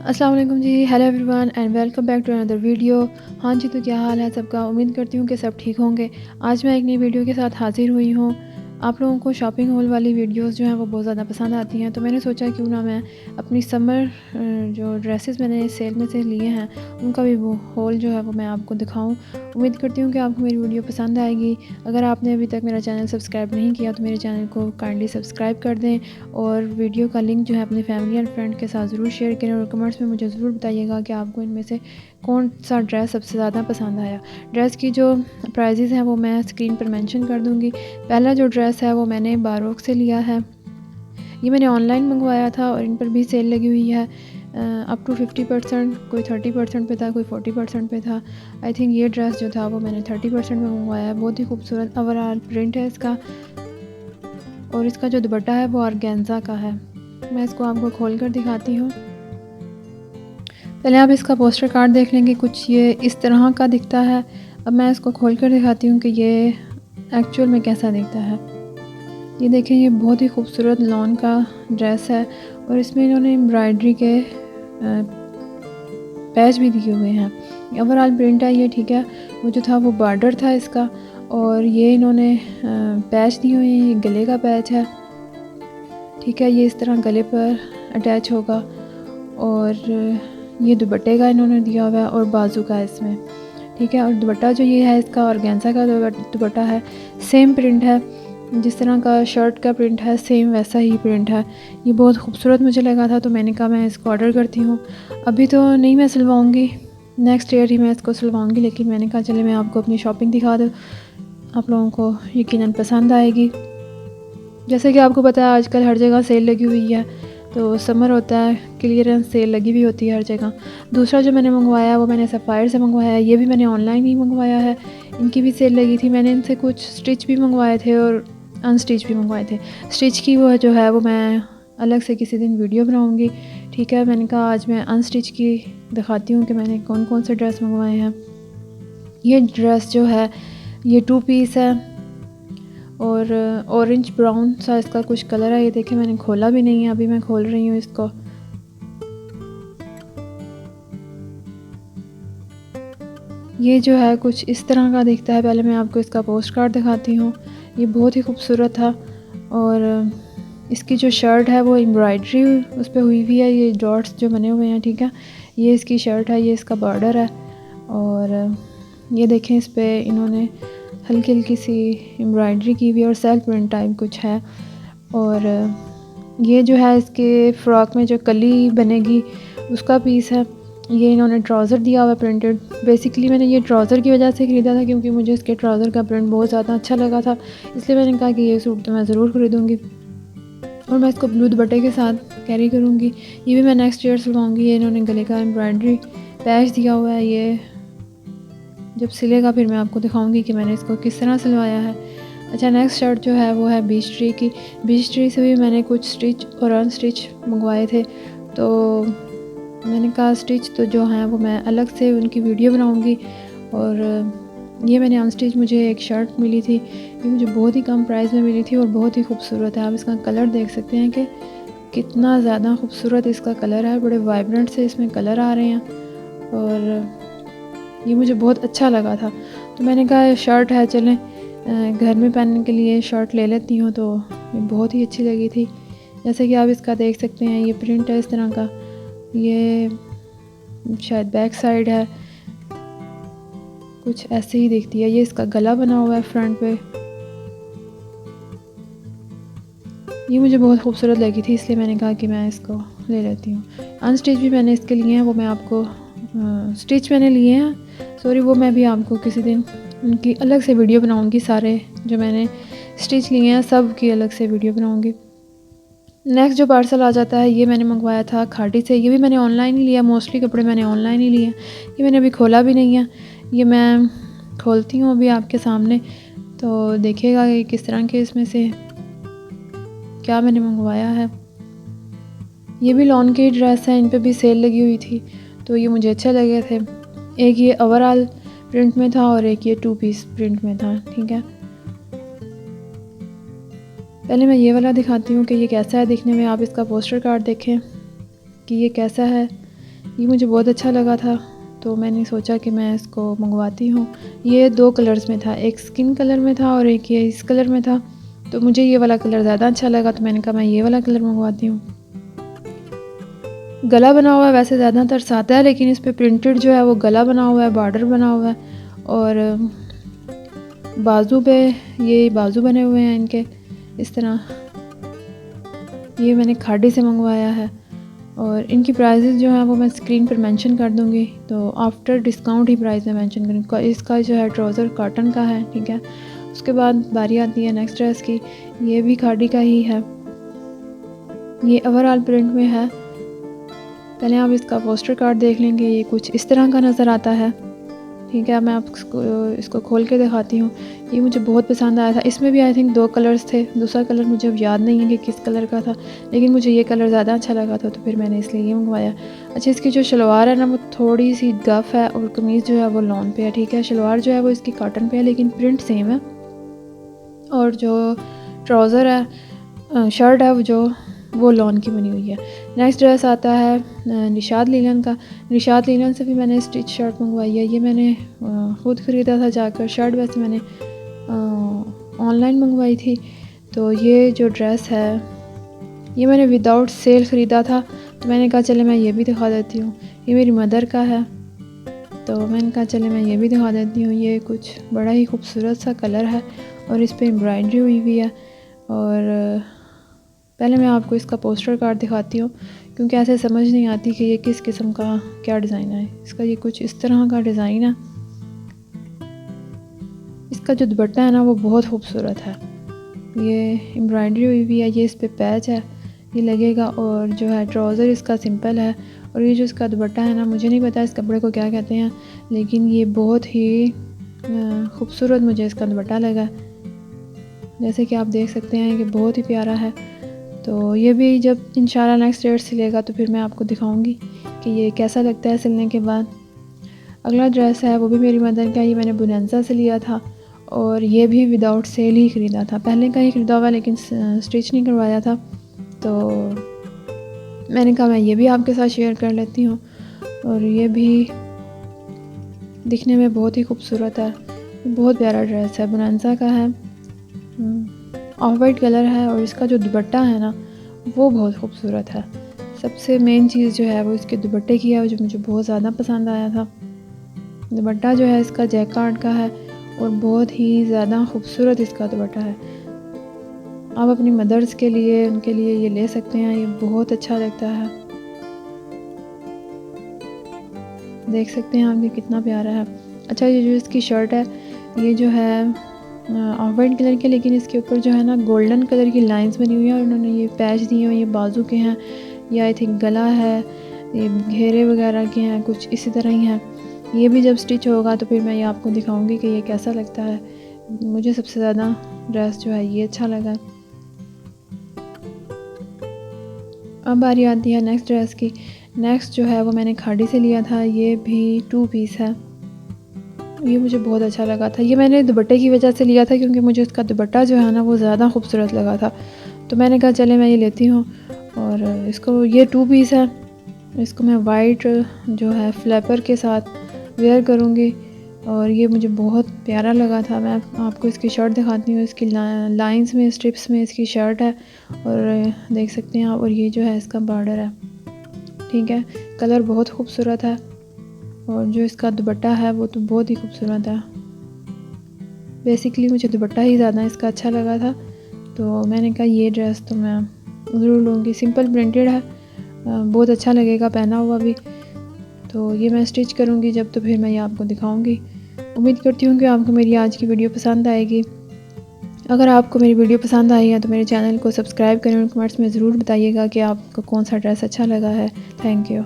अस्सलाम वालेकुम जी। Hello everyone and welcome back to another video. हाँ जी, तो क्या हाल है सबका। उम्मीद करती हूँ कि सब ठीक होंगे। आज मैं एक नई वीडियो के साथ हाजिर हुई हूँ। आप लोगों को शॉपिंग हॉल वाली वीडियोस जो हैं वो बहुत ज़्यादा पसंद आती हैं, तो मैंने सोचा क्यों ना मैं अपनी समर जो ड्रेसेस मैंने सेल में से लिए हैं उनका भी वो हॉल जो है वो मैं आपको दिखाऊँ। उम्मीद करती हूँ कि आपको मेरी वीडियो पसंद आएगी। अगर आपने अभी तक मेरा चैनल सब्सक्राइब नहीं किया तो मेरे चैनल को काइंडली सब्सक्राइब कर दें और वीडियो का लिंक जो है अपने फैमिली एंड फ्रेंड के साथ ज़रूर शेयर करें और कमेंट्स में मुझे ज़रूर बताइएगा कि आपको इनमें से कौन सा ड्रेस सबसे ज़्यादा पसंद आया। ड्रेस की जो प्राइजेज़ हैं वो मैं स्क्रीन पर मेंशन कर दूँगी। पहला जो ड्रेस है वो मैंने बारोक से लिया है। ये मैंने ऑनलाइन मंगवाया था और इन पर भी सेल लगी हुई है। अप टू 50%, कोई 30% पे था, कोई 40% पे था। आई थिंक ये ड्रेस जो था वो मैंने 30% में मंगवाया है। बहुत ही खूबसूरत ओवरऑल प्रिंट है इसका और इसका जो दुपट्टा है वो ऑर्गेन्जा का है। मैं इसको आपको खोल कर दिखाती हूँ। पहले आप इसका पोस्टर कार्ड देख लेंगे, कुछ ये इस तरह का दिखता है। अब मैं इसको खोल कर दिखाती हूँ कि ये एक्चुअल में कैसा दिखता है। ये देखें, ये बहुत ही खूबसूरत लॉन का ड्रेस है और इसमें इन्होंने एम्ब्रॉयडरी के पैच भी दिए हुए हैं। ओवरऑल प्रिंट है ये, ठीक है। वो जो था वो बॉर्डर था इसका और ये इन्होंने पैच दिए हुए हैं। ये गले का पैच है, ठीक है। ये इस तरह गले पर अटैच होगा और ये दुपट्टे का इन्होंने दिया हुआ है और बाजू का है इसमें, ठीक है। और दुपट्टा जो ये है इसका ऑर्गेन्जा का दुपट्टा है। सेम प्रिंट है, जिस तरह का शर्ट का प्रिंट है सेम वैसा ही प्रिंट है। ये बहुत खूबसूरत मुझे लगा था तो मैंने कहा मैं इसको ऑर्डर करती हूँ। अभी तो नहीं मैं सिलवाऊँगी, नेक्स्ट ईयर ही मैं इसको सिलवाऊँगी, लेकिन मैंने कहा चले मैं आपको अपनी शॉपिंग दिखा दूँ, आप लोगों को यकीनन पसंद आएगी। जैसे कि आपको पता है आजकल हर जगह सेल लगी हुई है, तो समर होता है, क्लियरेंस सेल लगी हुई होती है हर जगह। दूसरा जो मैंने मंगवाया है वो मैंने सफ़ायर से मंगवाया है। ये भी मैंने ऑनलाइन ही मंगवाया है, इनकी भी सेल लगी थी। मैंने इनसे कुछ स्टिच भी मंगवाए थे और अनस्टिच भी मंगवाए थे। स्टिच की वो जो है वो मैं अलग से किसी दिन वीडियो बनाऊँगी, ठीक है। मैंने कहा आज मैं अनस्टिच की दिखाती हूँ कि मैंने कौन कौन से ड्रेस मंगवाए हैं। ये ड्रेस जो है ये 2 पीस है और ऑरेंज ब्राउन सा इसका कुछ कलर है। ये देखिए मैंने खोला भी नहीं है, अभी मैं खोल रही हूँ इसको। ये जो है कुछ इस तरह का दिखता है। पहले मैं आपको इसका पोस्ट कार्ड दिखाती हूँ। ये बहुत ही खूबसूरत था और इसकी जो शर्ट है वो एम्ब्रॉयडरी उस पर हुई हुई है, ये डॉट्स जो बने हुए हैं, ठीक है। ये इसकी शर्ट है, ये इसका बॉर्डर है और ये देखें इस पर इन्होंने हल्की हल्की सी एम्ब्रॉयडरी की हुई है और सेल्फ प्रिंट टाइप कुछ है। और ये जो है इसके फ्रॉक में जो कली बनेगी उसका पीस है। ये इन्होंने ट्राउज़र दिया हुआ है प्रिंटेड। बेसिकली मैंने ये ट्राउज़र की वजह से ख़रीदा था क्योंकि मुझे इसके ट्राउज़र का प्रिंट बहुत ज़्यादा अच्छा लगा था, इसलिए मैंने कहा कि ये सूट तो मैं ज़रूर ख़रीदूँगी और मैं इसको ब्लू दुपट्टे के साथ कैरी करूँगी। ये भी मैं नेक्स्ट ईयर सिलवाऊँगी। ये इन्होंने गले का एम्ब्रॉयडरी पैच दिया हुआ है। ये जब सिलेगा फिर मैं आपको दिखाऊँगी कि मैंने इसको किस तरह सिलवाया है। अच्छा, नेक्स्ट शर्ट जो है वो है बीच ट्री की। बीच ट्री से भी मैंने कुछ स्टिच और अनस्टिच मंगवाए थे, तो मैंने कहा स्टिच तो जो हैं वो मैं अलग से उनकी वीडियो बनाऊंगी। और ये मैंने अनस्टिच मुझे एक शर्ट मिली थी, ये मुझे बहुत ही कम प्राइस में मिली थी और बहुत ही खूबसूरत है। आप इसका कलर देख सकते हैं कि कितना ज़्यादा खूबसूरत इसका कलर है, बड़े वाइब्रेंट से इसमें कलर आ रहे हैं और ये मुझे बहुत अच्छा लगा था। तो मैंने कहा शर्ट है, चलें घर में पहनने के लिए शर्ट ले लेती हूँ, तो ये बहुत ही अच्छी लगी थी। जैसे कि आप इसका देख सकते हैं, ये प्रिंट है इस तरह का। ये शायद बैक साइड है, कुछ ऐसे ही दिखती है। ये इसका गला बना हुआ है फ्रंट पे। ये मुझे बहुत खूबसूरत लगी थी, इसलिए मैंने कहा कि मैं इसको ले लेती हूँ। अनस्टिच भी मैंने इसके लिए हैं, वो मैं आपको स्टिच मैंने लिए हैं, सॉरी, वो मैं भी आपको किसी दिन उनकी अलग से वीडियो बनाऊँगी। सारे जो मैंने स्टिच लिए हैं सब की अलग से वीडियो बनाऊँगी। नेक्स्ट जो पार्सल आ जाता है ये मैंने मंगवाया था खाटी से। ये भी मैंने ऑनलाइन ही लिया, मोस्टली कपड़े मैंने ऑनलाइन ही लिए। ये मैंने अभी खोला भी नहीं है, ये मैं खोलती हूँ अभी आपके सामने, तो देखिएगा कि किस तरह के इसमें से क्या मैंने मंगवाया है। ये भी लॉन की ड्रेस है, इन पे भी सेल लगी हुई थी तो ये मुझे अच्छे लगे थे। एक ये ओवरऑल प्रिंट में था और एक ये 2 पीस प्रिंट में था, ठीक है। पहले मैं ये वाला दिखाती हूँ कि ये कैसा है दिखने में। आप इसका पोस्टर कार्ड देखें कि ये कैसा है। ये मुझे बहुत अच्छा लगा था, तो मैंने सोचा कि मैं इसको मंगवाती हूँ। ये 2 कलर्स में था, एक स्किन कलर में था और एक ये इस कलर में था। तो मुझे ये वाला कलर ज़्यादा अच्छा लगा, तो मैंने कहा मैं ये वाला कलर मंगवाती हूँ। गला बना हुआ है, वैसे ज़्यादातर सादा है, लेकिन इस पे प्रिंटेड जो है वो गला बना हुआ है, बॉर्डर बना हुआ है और बाजू पे ये बाजू बने हुए हैं इनके इस तरह। ये मैंने खाड़ी से मंगवाया है और इनकी प्राइसेस जो हैं वो मैं स्क्रीन पर मेंशन कर दूँगी, तो आफ्टर डिस्काउंट ही प्राइस में मेंशन करूँगी। इसका जो है ट्राउज़र कॉटन का है, ठीक है। उसके बाद बारी आती है नेक्स्ट ड्रेस की। ये भी खाड़ी का ही है, ये ओवरऑल प्रिंट में है। पहले आप इसका पोस्टर कार्ड देख लेंगे, ये कुछ इस तरह का नज़र आता है, ठीक है। मैं आपको इसको खोल के दिखाती हूँ। ये मुझे बहुत पसंद आया था। इसमें भी आई थिंक 2 कलर्स थे, दूसरा कलर मुझे अब याद नहीं है कि किस कलर का था, लेकिन मुझे ये कलर ज़्यादा अच्छा लगा था, तो फिर मैंने इसलिए ये मंगवाया। अच्छा, इसकी जो शलवार है ना वो थोड़ी सी गफ़ है और कमीज़ जो है वो लॉन पे है, ठीक है। शलवार जो है वो इसकी कॉटन पे है, लेकिन प्रिंट सेम है। और जो ट्राउज़र है, शर्ट है वो लॉन की बनी हुई है। नेक्स्ट ड्रेस आता है निशात लीलन का। निशात लीलन से भी मैंने स्टिच शर्ट मंगवाई है। ये मैंने ख़ुद ख़रीदा था जाकर। शर्ट वैसे मैंने ऑनलाइन मंगवाई थी। तो ये जो ड्रेस है ये मैंने विदाउट सेल ख़रीदा था, तो मैंने कहा चले मैं ये भी दिखा देती हूँ। ये मेरी मदर का है, तो मैंने कहा चले मैं ये भी दिखा देती हूँ। ये कुछ बड़ा ही खूबसूरत सा कलर है और इस पर एम्ब्रॉयडरी हुई हुई है। और पहले मैं आपको इसका पोस्टर कार्ड दिखाती हूँ, क्योंकि ऐसे समझ नहीं आती कि ये किस किस्म का क्या डिज़ाइन है इसका। ये कुछ इस तरह का डिज़ाइन है। इसका जो दुपट्टा है ना वो बहुत खूबसूरत है। ये एम्ब्रॉयडरी हुई हुई है, ये इस पे पैच है, ये लगेगा। और जो है ट्राउज़र इसका सिंपल है। और ये जो इसका दुपट्टा है ना, मुझे नहीं पता इस कपड़े को क्या कहते हैं, लेकिन ये बहुत ही खूबसूरत मुझे इसका दुपट्टा लगा। जैसे कि आप देख सकते हैं कि बहुत ही प्यारा है। तो ये भी जब इंशाल्लाह नेक्स्ट डेट सिलेगा तो फिर मैं आपको दिखाऊंगी कि ये कैसा लगता है सिलने के बाद। अगला ड्रेस है वो भी मेरी मदर का। ये मैंने बुनंसा से लिया था और ये भी विदाउट सेल ही ख़रीदा था। पहले का ही ख़रीदा हुआ, लेकिन स्टिच नहीं करवाया था, तो मैंने कहा मैं ये भी आपके साथ शेयर कर लेती हूँ। और ये भी दिखने में बहुत ही खूबसूरत है, बहुत प्यारा ड्रेस है, बुनंसा का है, ऑफ वाइट कलर है। और इसका जो दुपट्टा है ना वो बहुत खूबसूरत है। सबसे मेन चीज़ जो है वो इसके दुपट्टे की है, जो मुझे बहुत ज़्यादा पसंद आया था। दुपट्टा जो है इसका जैकार्ड का है और बहुत ही ज़्यादा खूबसूरत इसका दुपट्टा है। आप अपनी मदर्स के लिए, उनके लिए ये ले सकते हैं, ये बहुत अच्छा लगता है। देख सकते हैं आप ये कितना प्यारा है। अच्छा, ये जो इसकी शर्ट है ये जो है ऑफ वाइट कलर के, लेकिन इसके ऊपर जो है ना गोल्डन कलर की लाइंस बनी हुई है और उन्होंने ये पैच दिए हुए, ये बाजू के हैं, ये आई थिंक गला है, ये घेरे वगैरह के हैं, कुछ इसी तरह ही हैं। ये भी जब स्टिच होगा तो फिर मैं ये आपको दिखाऊंगी कि ये कैसा लगता है। मुझे सबसे ज़्यादा ड्रेस जो है ये अच्छा लगा। अब बारी आती है नेक्स्ट ड्रेस की। नेक्स्ट जो है वो मैंने खाड़ी से लिया था। ये भी 2 पीस है। ये मुझे बहुत अच्छा लगा था। ये मैंने दुपट्टे की वजह से लिया था, क्योंकि मुझे उसका दुपट्टा जो है ना वो ज़्यादा खूबसूरत लगा था, तो मैंने कहा चले मैं ये लेती हूँ। और इसको, ये 2 पीस है, इसको मैं वाइट जो है फ्लैपर के साथ वेयर करूँगी और ये मुझे बहुत प्यारा लगा था। मैं आपको इसकी शर्ट दिखाती हूँ। इसकी लाइंस में, स्ट्रिप्स में इसकी शर्ट है और देख सकते हैं आप। और ये जो है इसका बॉर्डर है, ठीक है। कलर बहुत खूबसूरत है और जो इसका दुपट्टा है वो तो बहुत ही खूबसूरत है। बेसिकली मुझे दुपट्टा ही ज़्यादा इसका अच्छा लगा था, तो मैंने कहा ये ड्रेस तो मैं ज़रूर लूँगी। सिंपल प्रिंटेड है, बहुत अच्छा लगेगा पहना हुआ भी। तो ये मैं स्टिच करूँगी जब, तो फिर मैं ये आपको दिखाऊँगी। उम्मीद करती हूँ कि आपको मेरी आज की वीडियो पसंद आएगी। अगर आपको मेरी वीडियो पसंद आई है तो मेरे चैनल को सब्सक्राइब करें और कमेंट्स में ज़रूर बताइएगा कि आपको कौन सा ड्रेस अच्छा लगा है। Thank you.